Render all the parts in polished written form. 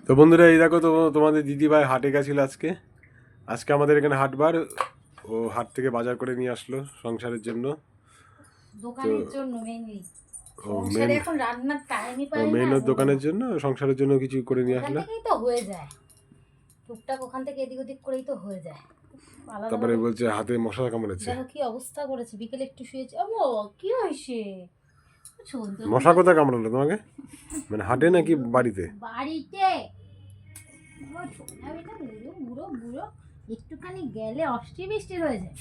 তো বন্ধুরা, এই দেখো তোমাদের দিদিভাই হাটে গেছিল আজকে। আজকে আমাদের এখানে হাটবার। ও হাট থেকে বাজার করে নিয়ে আসলো সংসারের জন্য। দোকানের জন্য মেইনলি। ও মেন এখন রান্নার টাইমই পাই না। মেন দোকানের জন্য, সংসারের জন্য কিছু করে নিয়ে আসলো। ওখান থেকেই তো হয়ে যায়, টুকটাক ওখান থেকে এদিক ওদিক করেই তো হয়ে যায়। তারপরে বলছে হাতে মশলা কামড়েছে। দেখো কি অবস্থা করেছে, বিকেলে একটু শুয়েছে। ও কি হয়েছে? মশা কোথায় কামড়ালো তোমাকে? মানে হাটে নাকি বাড়িতে? বাড়িতে। বুড়ো বুড়ো বুড়ো একটুখানি গেলে অস্থির বৃষ্টির হয়ে যায়।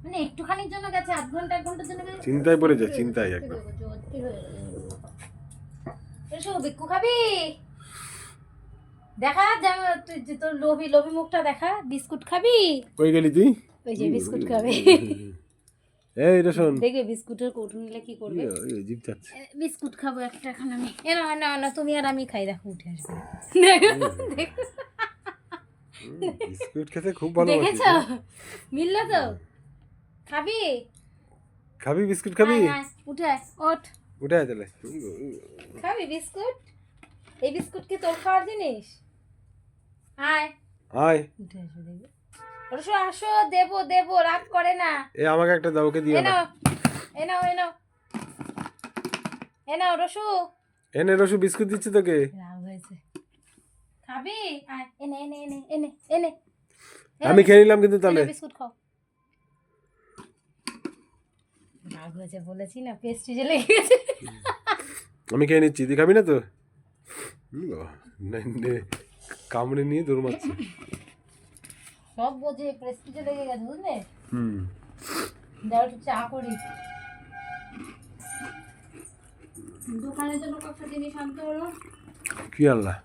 মানে একটুখানির জন্য গেছে, আধ ঘন্টা এক ঘন্টার জন্য গেছে, চিন্তায় পড়ে যায়, চিন্তায় একদম। এসো বিক্কু খাবি? দেখা তুই যে তোর লোভি লোভি মুখটা দেখা। বিস্কুট খাবি? কই গেলি তুই? ওই যে বিস্কুট খাবে। এই রে শোন, দেখবে বিস্কুটের কৌটো নিলে কি করবে। জিভ চাচ্ছে। বিস্কুট খাবো একটা, এখন আমি না না না তুমি আর আমি খাই। দেখো উঠে আসবে। বিস্কুট খেতে খুব ভালো। দেখেছ মিললো তো? খাবি? খাবি বিস্কুট খাবি? উঠে আয়, ওঠ উঠে আয় তাহলে। খাবি বিস্কুট? এই বিস্কুট কি তোর খাওয়ার জিনিস? আয় আয়, উঠে আসবে দেখবে। রসু আসো, দেবো দেবো, রাগ করে না। এ আমাকে একটা দাও, ওকে দিও না। এ নাও এ নাও এ নাও রসু। এনে রসু বিস্কুট দিচ্ছে তোকে। রাগ হয়েছে। খাবি? আয় এনে এনে এনে এনে এনে। আমি খেয়ে নিলাম কিন্তু তাহলে। বিস্কুট খাও। রাগ হয়েছে বলেছি না, পেস্ট্রি জেলে গেছে। আমি খেয়ে নিচ্ছি, তুই খাবি না তো? কামড়ে নিয়ে দৌড় মারছি। সব বোঝে, প্রেস্টিজে লেগে গেছে বুঝলে। হুম, দাও একটু চা করি। দোকানের জন্য কত জিনিস আনতে হলো। কি আল্লাহ?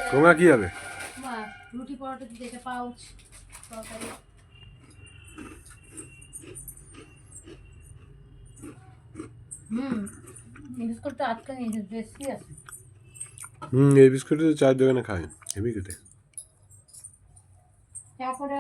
ঠোঙা কি হবে? রুটি পরোটা দিতে একটা পাউচ তরকারি। বিস্কুটটা আজকে নিয়ে বেশি আছে। এই বিস্কুট চায়ের দোকানে খায়, হেভি খেতে। চা করে